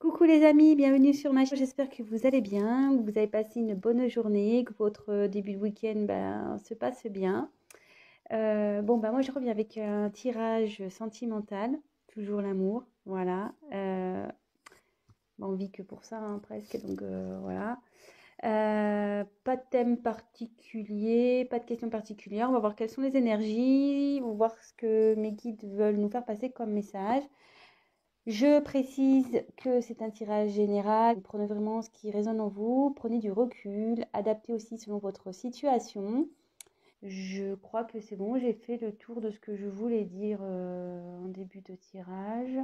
Coucou les amis, bienvenue sur ma chaîne. J'espère que vous allez bien, que vous avez passé une bonne journée, que votre début de week-end se passe bien. Moi je reviens avec un tirage sentimental, toujours l'amour, voilà. On vit que pour ça hein, presque, donc voilà. Pas de thème particulier, pas de questions particulières. On va voir quelles sont les énergies, on va voir ce que mes guides veulent nous faire passer comme message. Je précise que c'est un tirage général. Prenez vraiment ce qui résonne en vous. Prenez du recul. Adaptez aussi selon votre situation. Je crois que c'est bon. J'ai fait le tour de ce que je voulais dire en début de tirage.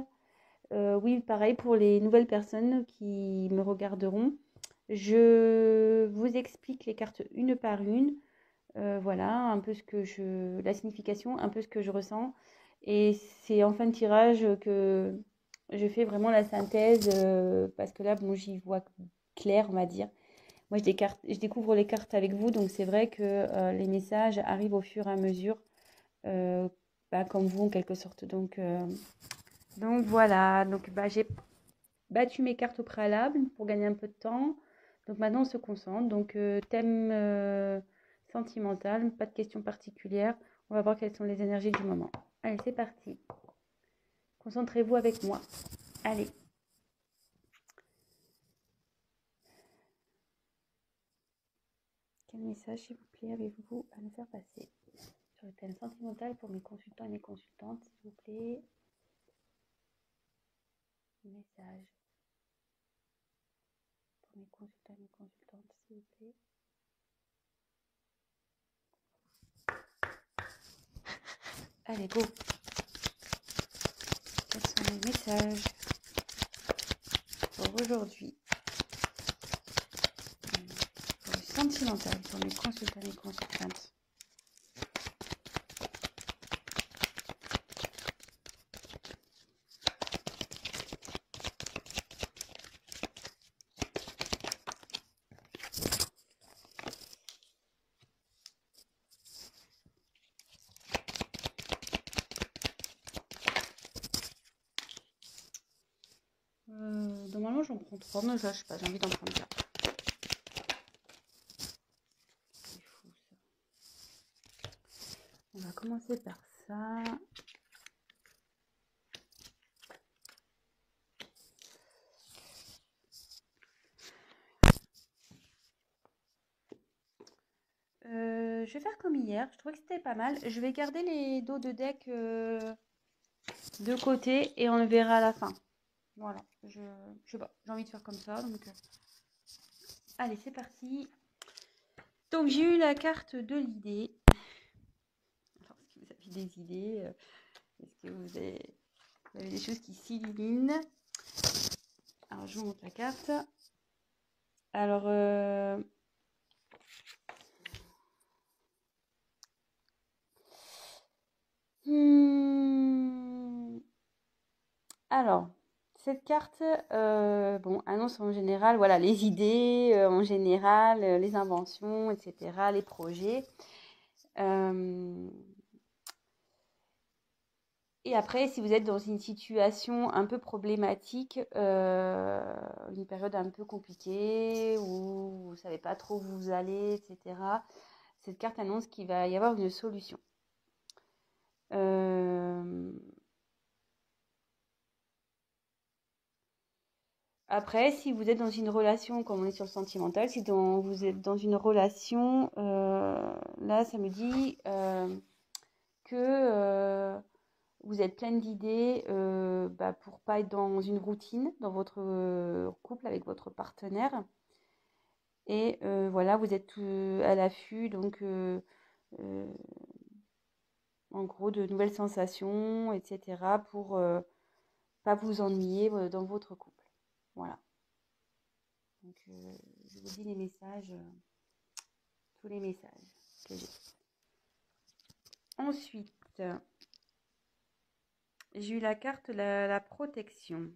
Oui, pareil pour les nouvelles personnes qui me regarderont. Je vous explique les cartes une par une. Voilà, un peu la signification, un peu ce que je ressens. Et c'est en fin de tirage que je fais vraiment la synthèse parce que là, bon, j'y vois clair, on va dire. Moi, je découvre les cartes avec vous, donc c'est vrai que les messages arrivent au fur et à mesure, euh, comme vous en quelque sorte. Donc voilà, j'ai battu mes cartes au préalable pour gagner un peu de temps. Donc maintenant, on se concentre. Donc thème sentimental, pas de questions particulières. On va voir quelles sont les énergies du moment. Allez, c'est parti. Concentrez-vous avec moi. Allez. Quel message, s'il vous plaît, avez-vous à nous faire passer sur le thème sentimental pour mes consultants et mes consultantes, s'il vous plaît? Message pour mes consultants et mes consultantes, s'il vous plaît. Allez, go. Quels sont les messages pour aujourd'hui? Pour le sentimental, pour mes consultants et mes consultantes. Normalement, j'en prends 3, mais ça, je sais pas, j'ai envie d'en prendre 4. C'est fou, ça. On va commencer par ça. Je vais faire comme hier. Je trouvais que c'était pas mal. Je vais garder les dos de deck de côté et on le verra à la fin. Voilà. Je sais pas. J'ai envie de faire comme ça. Allez, c'est parti. Donc, j'ai eu la carte de l'idée. Alors, est-ce que vous avez des idées? Est-ce que vous avez des choses qui s'illuminent? Alors, je vous montre la carte. Alors, alors, cette carte, annonce en général, voilà, les idées, en général, les inventions, etc., les projets. Et après, si vous êtes dans une situation un peu problématique, une période un peu compliquée où vous ne savez pas trop où vous allez, etc., cette carte annonce qu'il va y avoir une solution. Après, si vous êtes dans une relation, comme on est sur le sentimental, vous êtes dans une relation, là, ça me dit que vous êtes pleine d'idées pour pas être dans une routine dans votre couple avec votre partenaire. Et voilà, vous êtes à l'affût, euh, en gros, de nouvelles sensations, etc., pour pas vous ennuyer dans votre couple. Voilà. Donc, je vous dis les messages, tous les messages que j'ai. Ensuite, j'ai eu la carte la protection.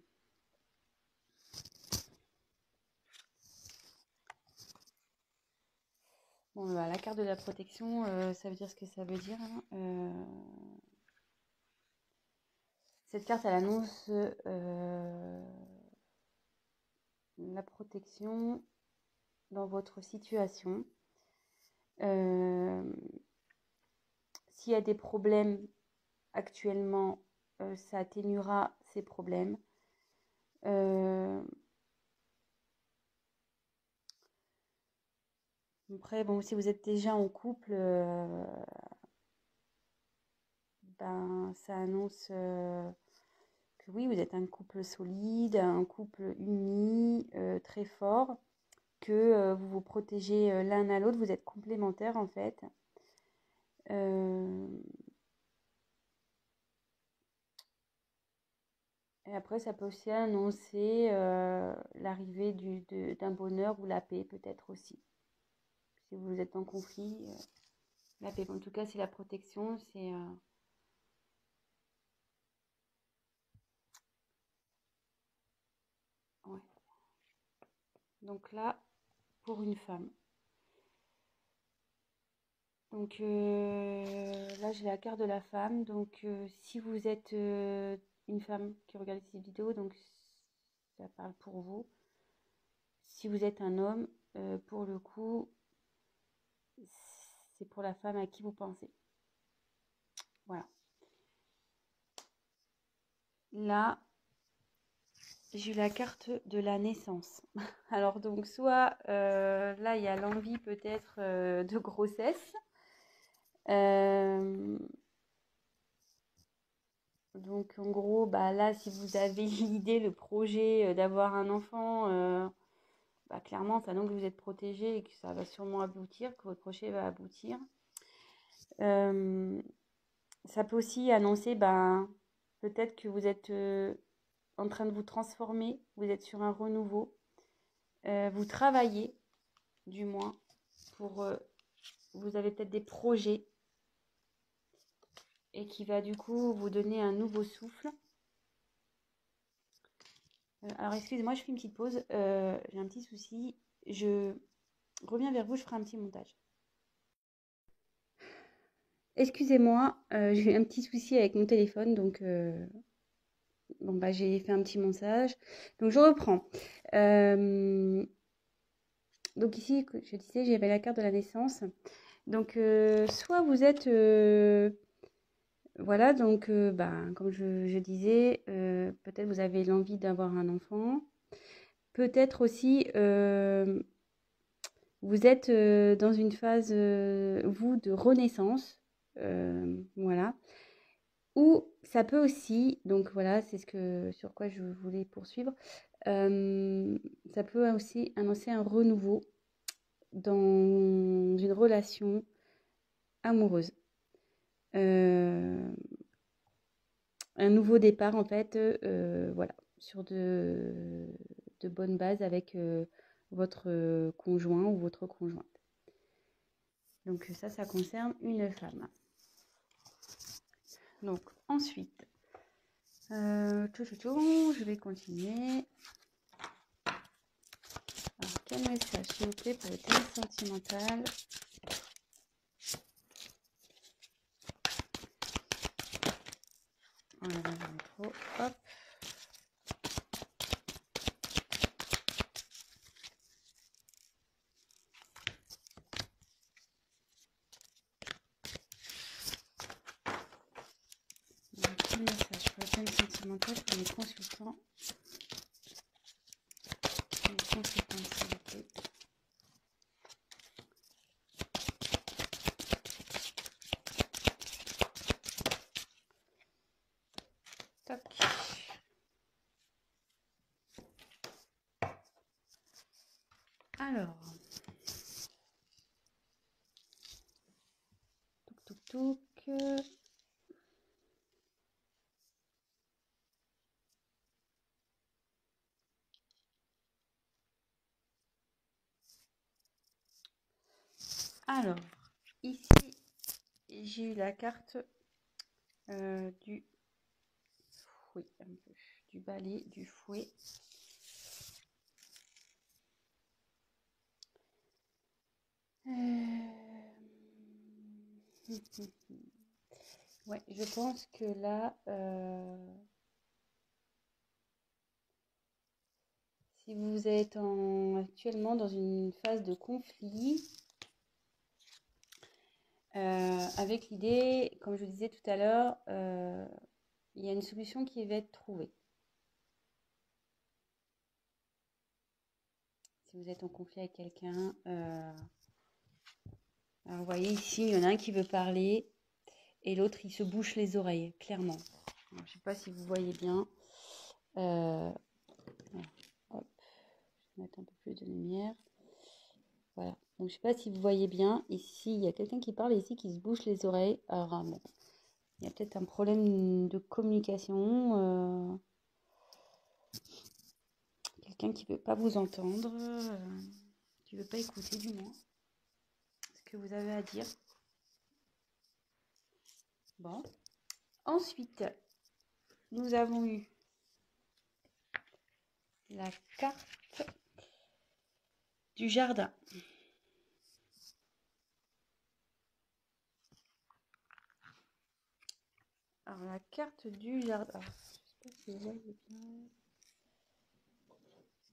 Bon, la carte de la protection, ça veut dire ce que ça veut dire, hein. Cette carte, elle annonce la protection dans votre situation. S'il y a des problèmes actuellement, ça atténuera ces problèmes. Après, bon, si vous êtes déjà en couple, ben, ça annonce que oui, vous êtes un couple solide, un couple uni, très fort, que vous vous protégez l'un à l'autre, vous êtes complémentaires en fait. Et après, ça peut aussi annoncer l'arrivée d'un bonheur ou la paix peut-être aussi. Si vous êtes en conflit, la paix. En tout cas, c'est la protection, c'est... ouais. Donc là, pour une femme. Donc là, j'ai la carte de la femme. Donc si vous êtes une femme qui regarde cette vidéo, donc ça parle pour vous. Si vous êtes un homme, pour le coup, c'est pour la femme à qui vous pensez. Voilà. Là, j'ai eu la carte de la naissance. Alors donc soit là, il y a l'envie peut-être de grossesse. Donc en gros, bah là, si vous avez l'idée, le projet d'avoir un enfant, bah, clairement, ça donc que vous êtes protégé et que ça va sûrement aboutir, que votre projet va aboutir. Ça peut aussi annoncer, ben, peut-être que vous êtes en train de vous transformer, vous êtes sur un renouveau, vous travaillez, du moins, pour, vous avez peut-être des projets et qui va du coup vous donner un nouveau souffle. Alors excusez-moi, je fais une petite pause, j'ai un petit souci, je reviens vers vous, je ferai un petit montage. Excusez-moi, j'ai eu un petit souci avec mon téléphone, donc bon, bah, j'ai fait un petit montage. Donc je reprends. Donc ici, je disais, j'avais la carte de la naissance. Donc soit vous êtes... voilà, donc ben, comme je disais, peut-être vous avez l'envie d'avoir un enfant. Peut-être aussi, vous êtes dans une phase, vous, de renaissance. Voilà. Ou ça peut aussi, donc voilà, c'est sur quoi je voulais poursuivre, ça peut aussi annoncer un renouveau dans une relation amoureuse. Un nouveau départ, en fait, voilà, sur de bonnes bases avec votre conjoint ou votre conjointe. Donc ça concerne une femme. Donc ensuite, je vais continuer. Alors, quel message, s'il vous plaît, pour le thème sentimental? On va voir trop. Hop. Donc, quel message pour le thème sentimental pour les consultants? Les consultants, s'il vous plaît. Toc. Alors. Touk, touk, touk. Alors, ici, j'ai eu la carte du fouet, un peu, du balai, du fouet. Ouais, je pense que là, Si vous êtes actuellement dans une phase de conflit, avec l'idée, comme je vous disais tout à l'heure, il y a une solution qui va être trouvée. Si vous êtes en conflit avec quelqu'un, alors vous voyez ici, il y en a un qui veut parler et l'autre il se bouche les oreilles, clairement. Alors, je ne sais pas si vous voyez bien. Voilà. Hop. Je vais mettre un peu plus de lumière. Voilà. Donc je ne sais pas si vous voyez bien. Ici, il y a quelqu'un qui parle et ici qui se bouche les oreilles. Alors bon, il y a peut-être un problème de communication. Quelqu'un qui ne veut pas vous entendre, qui ne veut pas écouter du moins ce que vous avez à dire. Bon. Ensuite, nous avons eu la carte du jardin. Alors, la carte du jardin. Alors, je sais pas si vous voyez bien.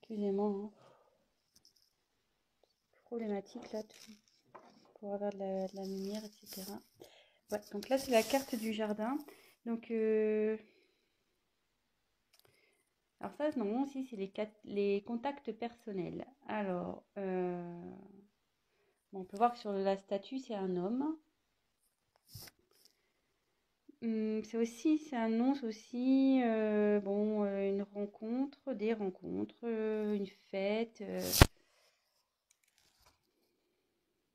Excusez-moi. Hein. Problématique là, pour avoir de la lumière, etc. Ouais, donc là, c'est la carte du jardin. Donc, alors ça, non, aussi, c'est les contacts personnels. Alors, bon, on peut voir que sur la statue, c'est un homme. Ça annonce aussi bon, une rencontre, des rencontres, une fête.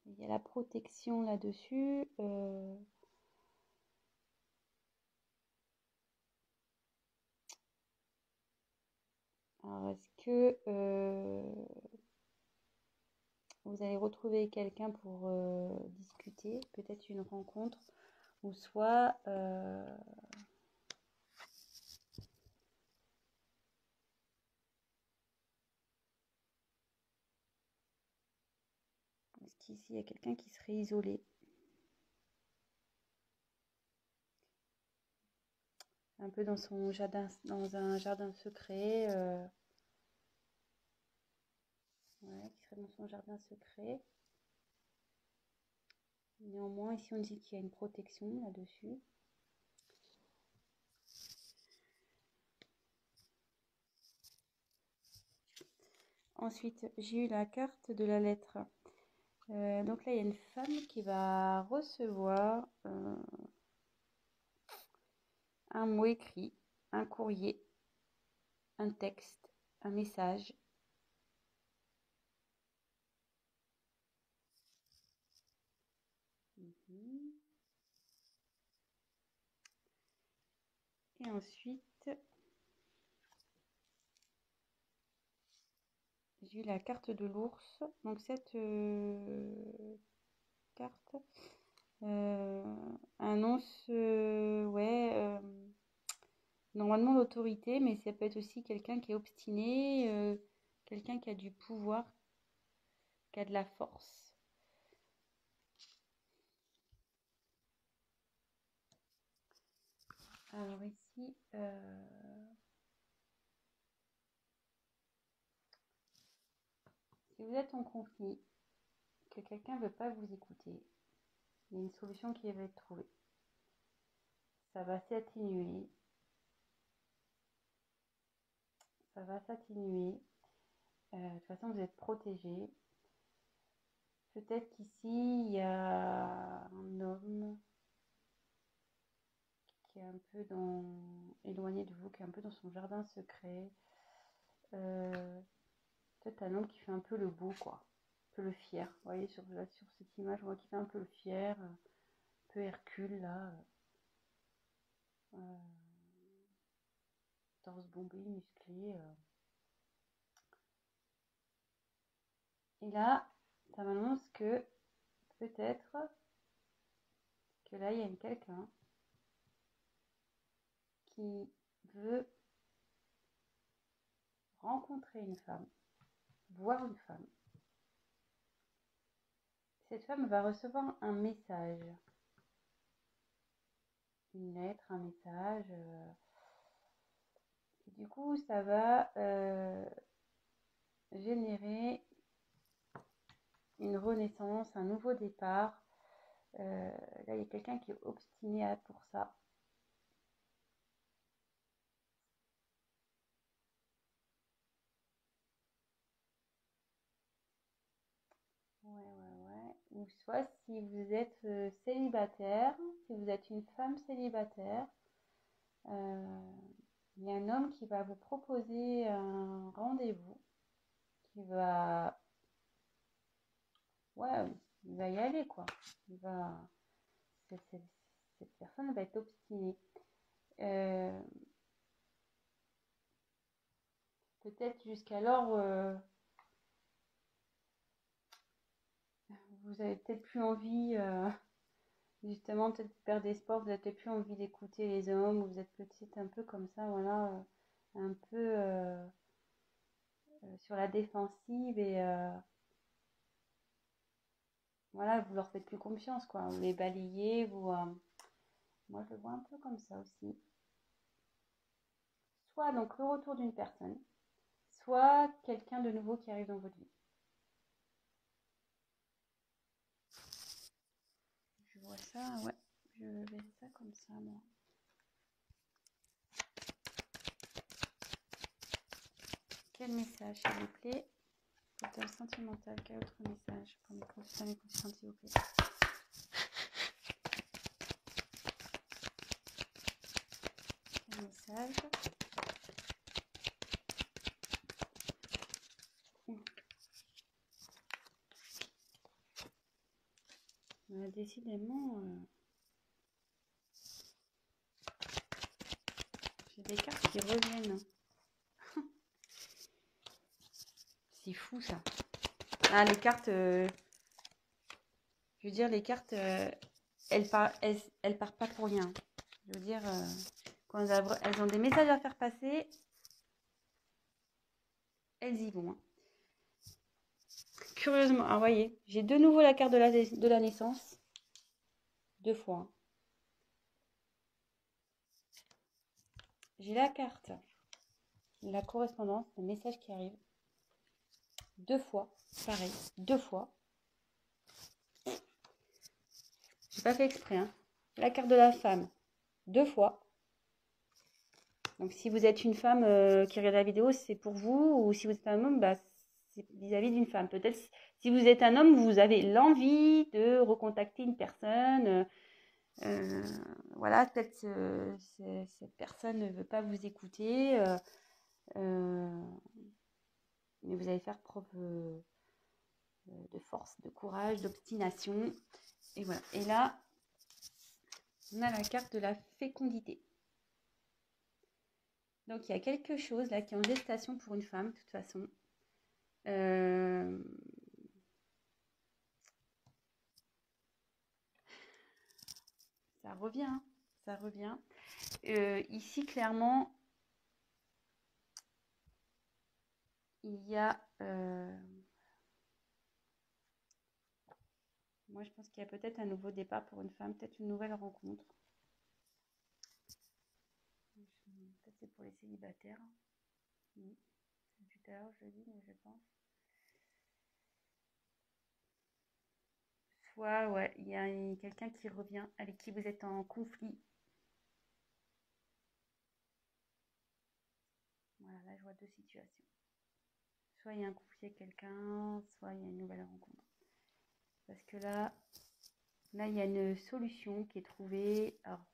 Il y a la protection là-dessus. Alors, est-ce que vous allez retrouver quelqu'un pour discuter, peut-être une rencontre, ou soit est-ce qu'ici il y a quelqu'un qui serait isolé, un peu dans son jardin, dans un jardin secret, ouais, qui serait dans son jardin secret. Néanmoins, ici on dit qu'il y a une protection là-dessus. Ensuite, j'ai eu la carte de la lettre. Donc là, il y a une femme qui va recevoir un mot écrit, un courrier, un texte, un message. Et ensuite, j'ai eu la carte de l'ours. Donc cette carte annonce, ouais, normalement l'autorité, mais ça peut être aussi quelqu'un qui est obstiné, quelqu'un qui a du pouvoir, qui a de la force. Alors ici, si vous êtes en conflit, que quelqu'un ne veut pas vous écouter, il y a une solution qui va être trouvée. Ça va s'atténuer. Ça va s'atténuer. De toute façon, vous êtes protégé. Peut-être qu'ici, il y a un homme qui est un peu éloigné de vous, qui est un peu dans son jardin secret. Peut-être un homme qui fait un peu le beau, quoi. Un peu le fier. Vous voyez, sur cette image, on voit qu'il fait un peu le fier, un peu Hercule, là. Torse bombé, musclé. Et là, ça m'annonce que peut-être que là, il y a quelqu'un qui veut rencontrer une femme, voir une femme. Cette femme va recevoir un message, une lettre, un message. Et du coup, ça va générer une renaissance, un nouveau départ. Là, il y a quelqu'un qui est obstiné pour ça. Ouais. Ou soit si vous êtes célibataire, si vous êtes une femme célibataire, euh, il y a un homme qui va vous proposer un rendez-vous, qui va, ouais, il va y aller quoi. Il va, cette personne va être obstinée. Euh, Peut-être jusqu'alors, vous avez peut-être plus envie, justement, peut-être vous perdez espoir, vous n'avez peut-être plus envie d'écouter les hommes, vous êtes peut-être un peu comme ça, voilà, un peu sur la défensive et voilà, vous leur faites plus confiance, quoi. Vous les balayez, vous. Moi, je le vois un peu comme ça aussi. Soit donc le retour d'une personne, soit quelqu'un de nouveau qui arrive dans votre vie. Je vois ça, ouais. Je verrai ça comme ça, moi. Quel message, s'il vous plaît? Fauteuil sentimental, quel autre message pour mes consultants et consultantes, s'il vous plaît? Quel message? Décidément, j'ai des cartes qui reviennent. C'est fou ça. Ah, les cartes, je veux dire, les cartes, elles partent pas pour rien. Je veux dire, quand elles ont des messages à faire passer, elles y vont. Hein. Curieusement, ah, voyez, j'ai de nouveau la carte de la naissance. 2 fois. Hein. J'ai la carte, la correspondance, le message qui arrive. 2 fois, pareil, 2 fois. J'ai pas fait exprès. Hein. La carte de la femme, 2 fois. Donc si vous êtes une femme qui regarde la vidéo, c'est pour vous. Ou si vous êtes un homme, bah, c'est vis-à-vis d'une femme. Peut-être si vous êtes un homme, vous avez l'envie de recontacter une personne. Voilà, peut-être cette personne ne veut pas vous écouter. Mais vous allez faire preuve de force, de courage, d'obstination. Et voilà. Et là, on a la carte de la fécondité. Donc il y a quelque chose là qui est en gestation pour une femme, de toute façon. Ça revient, hein, ça revient. Ici, clairement, il y a... moi, je pense qu'il y a peut-être un nouveau départ pour une femme, peut-être une nouvelle rencontre. Peut-être c'est pour les célibataires. Oui. Depuis tout à l'heure, je le dis, mais je pense. Soit, ouais, il y a quelqu'un qui revient, avec qui vous êtes en conflit. Voilà, là, je vois 2 situations. Soit il y a un conflit avec quelqu'un, soit il y a une nouvelle rencontre. Parce que là, il y a une solution qui est trouvée. Alors,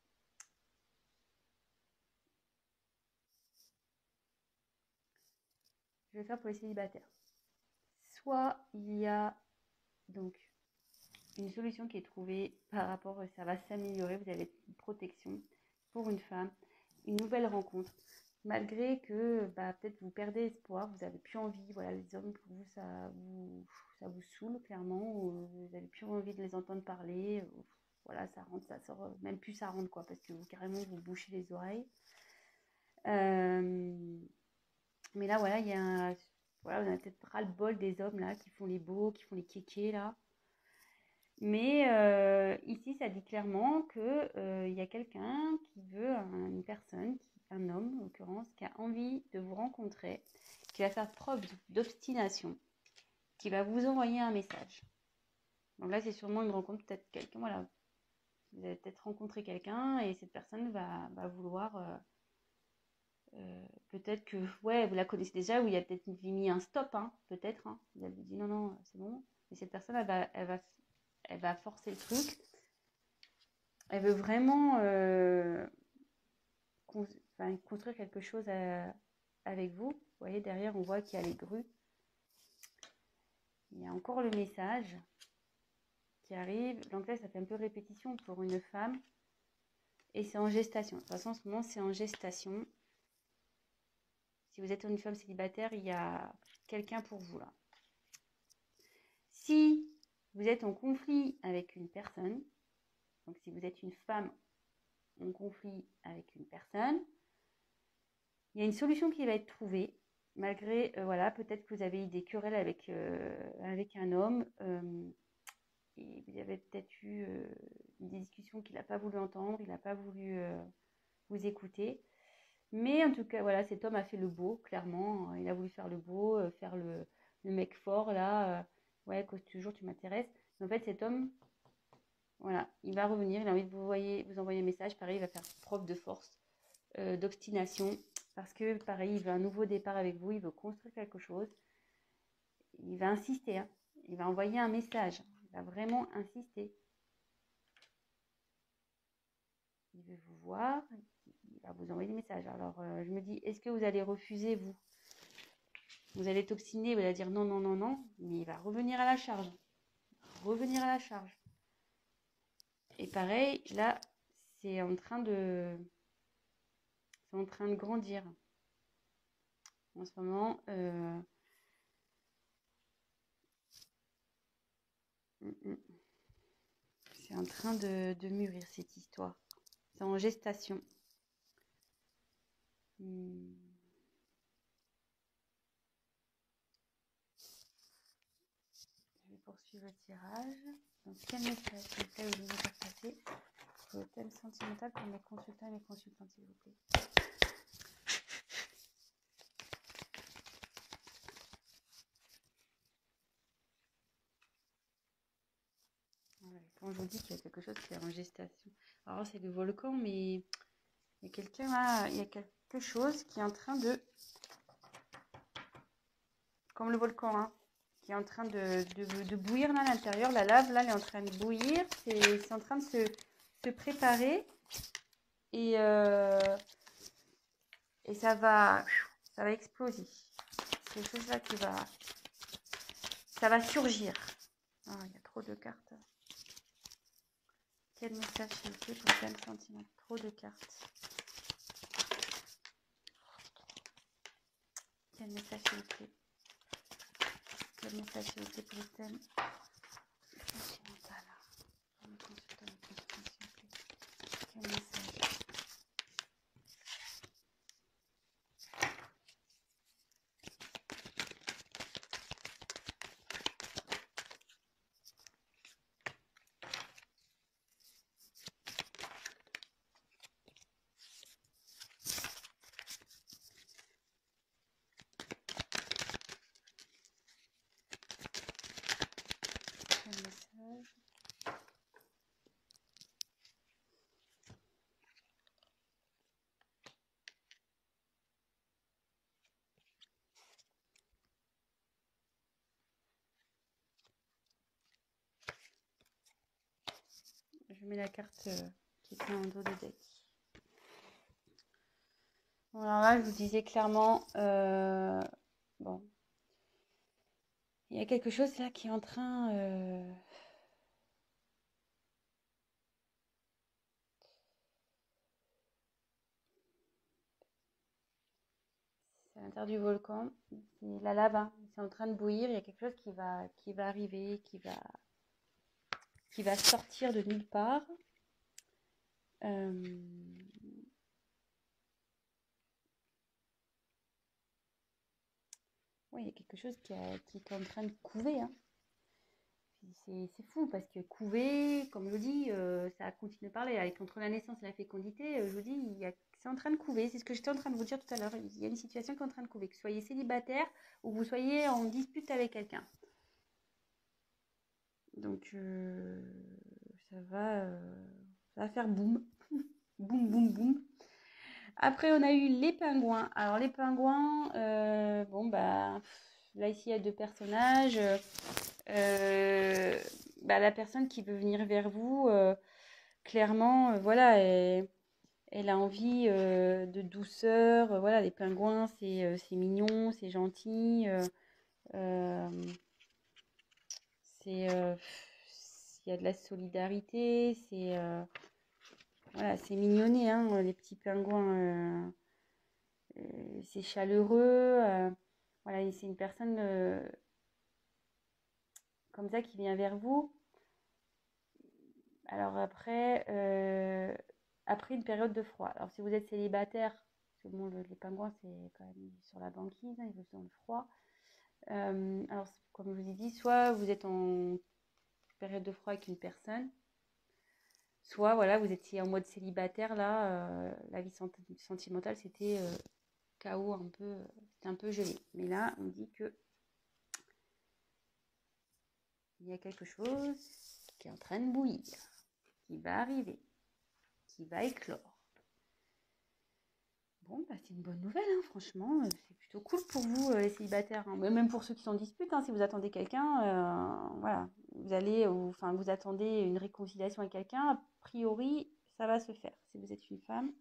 je vais faire pour les célibataires. Soit il y a donc une solution qui est trouvée par rapport, ça va s'améliorer, vous avez une protection pour une femme, une nouvelle rencontre, malgré que peut-être vous perdez espoir, vous n'avez plus envie, voilà, les hommes pour vous, ça vous saoule clairement, vous n'avez plus envie de les entendre parler, voilà, ça rentre, ça sort, même plus ça rentre quoi, parce que vous carrément vous bouchez les oreilles. Mais là, voilà, il y a voilà, on a peut-être ras-le-bol des hommes là qui font les beaux, qui font les kékés là. Mais ici, ça dit clairement que il y a quelqu'un qui veut, une personne, un homme en l'occurrence, qui a envie de vous rencontrer qui va faire preuve d'obstination, qui va vous envoyer un message. Donc là, c'est sûrement une rencontre, peut-être quelqu'un, voilà. Vous allez peut-être rencontrer quelqu'un et cette personne va vouloir, peut-être que, ouais, vous la connaissez déjà, ou il y a peut-être mis un stop, hein, peut-être. Hein. Vous avez dit non, non, c'est bon. Et cette personne, elle va forcer le truc. Elle veut vraiment construire quelque chose avec vous. Vous voyez, derrière, on voit qu'il y a les grues. Il y a encore le message qui arrive. Donc là, ça fait un peu répétition pour une femme. Et c'est en gestation. De toute façon, en ce moment, c'est en gestation. Si vous êtes une femme célibataire, il y a quelqu'un pour vous là. Si vous êtes en conflit avec une personne, donc si vous êtes une femme en conflit avec une personne, il y a une solution qui va être trouvée, malgré, voilà, peut-être que vous avez eu des querelles avec un homme, et vous avez peut-être eu des discussions qu'il n'a pas voulu entendre, il n'a pas voulu vous écouter. Mais en tout cas, voilà, cet homme a fait le beau, clairement. Il a voulu faire le beau, faire le mec fort, là. Ouais, que toujours tu m'intéresses. Mais en fait, cet homme, voilà, il va revenir, il a envie de vous envoyer un message. Pareil, il va faire preuve de force, d'obstination. Parce que, pareil, il veut un nouveau départ avec vous, il veut construire quelque chose. Il va insister, hein. Il va envoyer un message. Il va vraiment insister. Il veut vous voir, il va vous envoyer des messages. Alors, je me dis, est-ce que vous allez refuser, vous? Vous allez t'obstiner, vous allez dire non, non, non, non, mais il va revenir à la charge. Revenir à la charge. Et pareil, là, c'est en train de grandir. En ce moment, c'est en train de mûrir cette histoire. C'est en gestation. Je vais poursuivre le tirage. Donc, quel message s'il vous plaît, vous voulez faire passer pour le thème sentimental pour mes consultants et mes consultantes, s'il vous plaît. Voilà. Quand je vous dis qu'il y a quelque chose qui est en gestation. Alors, c'est le volcan, mais il y a quelqu'un là, il y a quelque chose qui est en train de, comme le volcan, hein, qui est en train de bouillir là à l'intérieur. La lave, là, elle est en train de bouillir. C'est en train de se préparer. Et ça va exploser. C'est quelque chose là qui va... Ça va surgir. Ah, il y a trop de cartes. Quel message s'il vous plaît pour quel sentiment? Trop de cartes. Quel message s'il vous plaît? Quel message s'il vous plaît pour le thème sentimental? Quel message? Quel message? Je mets la carte qui est en dos de deck. Bon, alors là, je vous disais clairement, bon, il y a quelque chose là qui est en train... c'est à l'intérieur du volcan, c'est la lave, hein. C'est en train de bouillir, il y a quelque chose qui va arriver, qui va sortir de nulle part. Oui, il y a quelque chose qui est en train de couver, hein. C'est fou parce que couver, comme je vous dis, ça continue de parler. Avec entre la naissance et la fécondité, je vous dis, C'est en train de couver, c'est ce que j'étais en train de vous dire tout à l'heure. Il y a une situation qui est en train de couver, que vous soyez célibataire ou que vous soyez en dispute avec quelqu'un. Donc, ça va faire boum. Boum, boum, boum. Après, on a eu les pingouins. Alors, les pingouins, bon, bah, là, ici, il y a deux personnages. Bah, la personne qui veut venir vers vous, clairement, voilà, elle a envie de douceur. Voilà, les pingouins, c'est mignon, c'est gentil. Euh, c'est, il y a de la solidarité. Voilà, c'est mignonné, hein, les petits pingouins. C'est chaleureux. Voilà, c'est une personne comme ça qui vient vers vous. Alors après une période de froid. Alors si vous êtes célibataire, parce que bon, les pingouins c'est quand même sur la banquise, hein, ils vivent dans le froid. Alors comme je vous ai dit, soit vous êtes en période de froid avec une personne, soit voilà, vous étiez en mode célibataire là, la vie sentimentale c'était chaos un peu, c'était un peu gelé. Mais là on dit que il y a quelque chose qui est en train de bouillir, qui va arriver, qui va éclore. Bon, bah, c'est une bonne nouvelle, hein, franchement, c'est plutôt cool pour vous, les célibataires, hein. Même pour ceux qui sont en dispute, hein, si vous attendez quelqu'un, voilà, vous attendez une réconciliation avec quelqu'un, a priori, ça va se faire, si vous êtes une femme.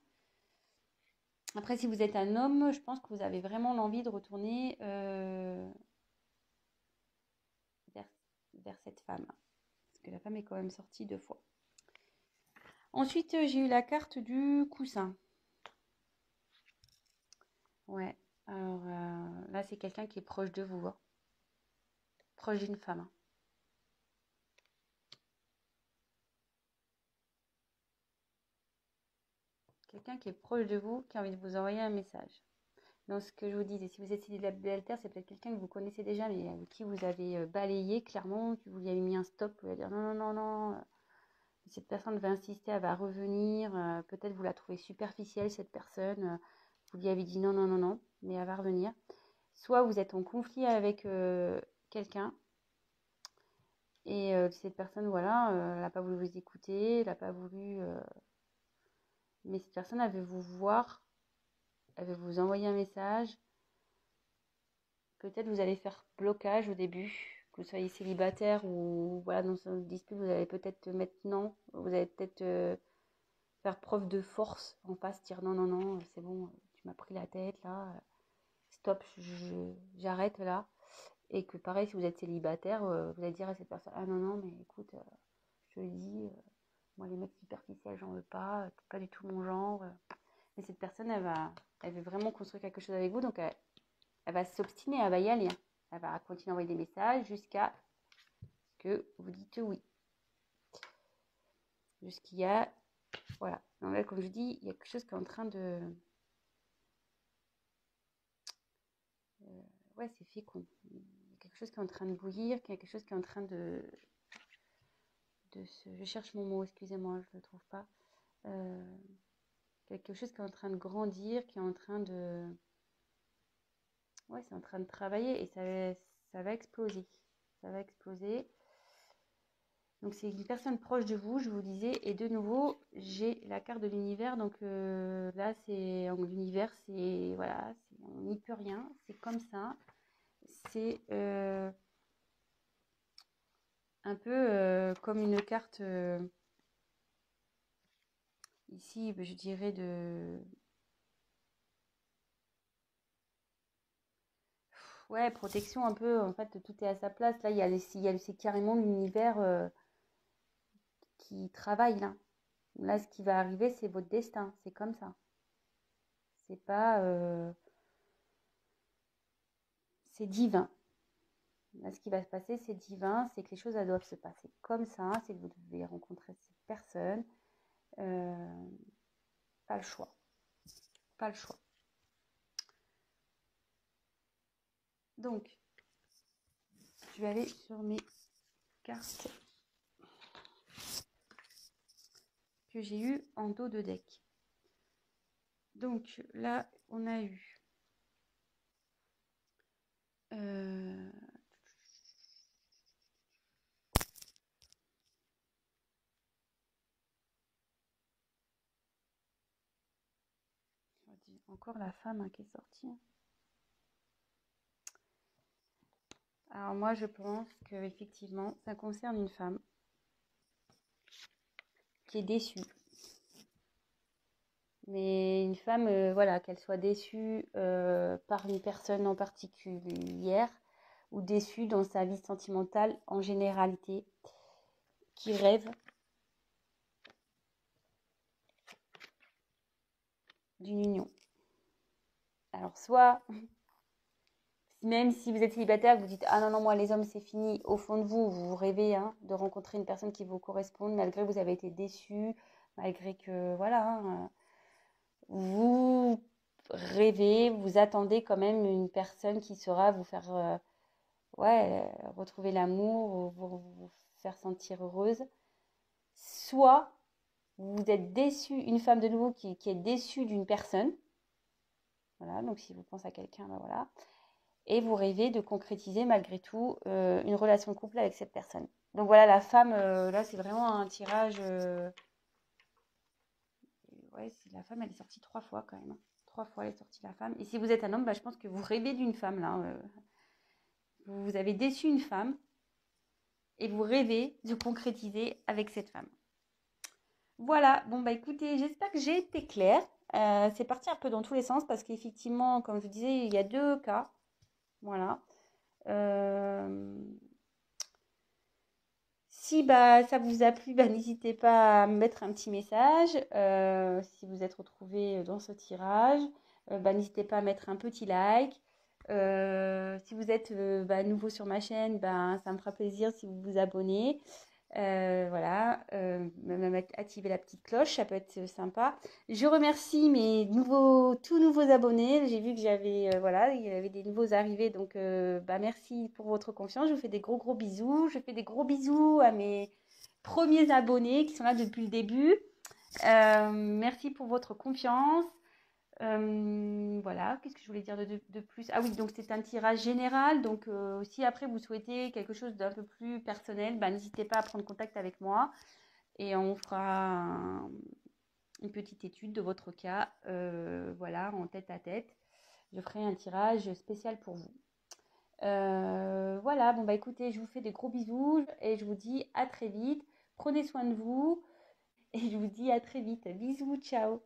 Après, si vous êtes un homme, je pense que vous avez vraiment l'envie de retourner vers cette femme, parce que la femme est quand même sortie 2 fois. Ensuite, j'ai eu la carte du coussin. Ouais, alors là, c'est quelqu'un qui est proche de vous, hein. Proche d'une femme, hein. Quelqu'un qui est proche de vous, qui a envie de vous envoyer un message. Donc, ce que je vous disais, si vous êtes célibataire, c'est peut-être quelqu'un que vous connaissez déjà, mais avec qui vous avez balayé clairement, que vous lui avez mis un stop, vous allez dire non, non, non, non. Cette personne va insister, elle va revenir. Peut-être vous la trouvez superficielle, cette personne. Vous lui avez dit non, non, non, non, mais elle va revenir. Soit vous êtes en conflit avec quelqu'un et cette personne, voilà, elle n'a pas voulu vous écouter, elle n'a pas voulu. Mais cette personne, elle veut vous voir, elle veut vous envoyer un message. Peut-être vous allez faire blocage au début, que vous soyez célibataire ou voilà, dans une dispute, vous allez peut-être maintenant, vous allez peut-être faire preuve de force en face, dire non, non, non, c'est bon, tu m'as pris la tête là, stop, j'arrête là. Et que pareil, si vous êtes célibataire, vous allez dire à cette personne, ah non, non, mais écoute, je te le dis, moi les mecs superficiels, j'en veux pas, c'est pas du tout mon genre. Mais cette personne, elle veut vraiment construire quelque chose avec vous, donc elle va s'obstiner, elle va y aller, hein. Elle va continuer à envoyer des messages jusqu'à ce que vous dites oui. Jusqu'il y a, voilà. Donc là, comme je dis, il y a quelque chose qui est en train de... ouais, c'est fécond. Il y a quelque chose qui est en train de bouillir, il y a quelque chose qui est en train de je cherche mon mot, excusez-moi, je ne le trouve pas. Quelque chose qui est en train de grandir, qui est en train de... ouais, c'est en train de travailler et ça va exploser. Ça va exploser. Donc c'est une personne proche de vous, je vous disais. Et de nouveau, j'ai la carte de l'univers. Donc là, c'est l'univers, c'est voilà, on n'y peut rien. C'est comme ça. C'est un peu comme une carte ici, je dirais de... ouais, protection un peu. En fait, tout est à sa place. Là, c'est carrément l'univers qui travaille là. Là, ce qui va arriver, c'est votre destin. C'est comme ça. C'est pas... c'est divin. Là, ce qui va se passer, c'est divin. C'est que les choses, elles doivent se passer comme ça. C'est que vous devez rencontrer cette personne. Pas le choix. Pas le choix. Donc, je vais aller sur mes cartes que j'ai eues en dos de deck. Donc là, on a eu euh, encore la femme hein, qui est sortie. Alors moi, je pense que effectivement, ça concerne une femme qui est déçue. Mais une femme, voilà, qu'elle soit déçue par une personne en particulière ou déçue dans sa vie sentimentale en généralité, qui rêve d'une union. Alors soit, même si vous êtes célibataire, vous dites ah non non moi les hommes c'est fini, au fond de vous vous rêvez hein, de rencontrer une personne qui vous corresponde malgré que vous avez été déçu, malgré que voilà, hein, vous rêvez, vous attendez quand même une personne qui saura vous faire ouais, retrouver l'amour, vous faire sentir heureuse. Soit vous êtes déçu, une femme de nouveau qui est déçue d'une personne, voilà, donc si vous pensez à quelqu'un, ben voilà, et vous rêvez de concrétiser malgré tout une relation de couple avec cette personne. Donc voilà, la femme, là c'est vraiment un tirage, ouais, la femme elle est sortie 3 fois quand même, hein. 3 fois elle est sortie la femme. Et si vous êtes un homme, bah, je pense que vous rêvez d'une femme là. Vous avez déçu une femme et vous rêvez de concrétiser avec cette femme. Voilà, bon bah écoutez, j'espère que j'ai été claire. C'est parti un peu dans tous les sens parce qu'effectivement, comme je vous disais, il y a 2 cas. Voilà. Euh, Si bah, ça vous a plu, bah, n'hésitez pas à me mettre un petit message. Si vous êtes retrouvé dans ce tirage, bah, n'hésitez pas à mettre un petit like. Si vous êtes bah, nouveau sur ma chaîne, bah, ça me fera plaisir si vous vous abonnez. Voilà, même activer la petite cloche, ça peut être sympa. Je remercie mes tout nouveaux abonnés. J'ai vu que voilà, il y avait des nouveaux arrivés, donc bah, merci pour votre confiance. Je vous fais des gros gros bisous. Je fais des gros bisous à mes premiers abonnés qui sont là depuis le début. Merci pour votre confiance. Voilà, qu'est-ce que je voulais dire de plus? Ah oui, donc c'est un tirage général. Donc si après vous souhaitez quelque chose d'un peu plus personnel, bah, n'hésitez pas à prendre contact avec moi et on fera une petite étude de votre cas, voilà, en tête à tête. Je ferai un tirage spécial pour vous. Voilà, bon bah écoutez, je vous fais des gros bisous et je vous dis à très vite. Prenez soin de vous et je vous dis à très vite. Bisous, ciao.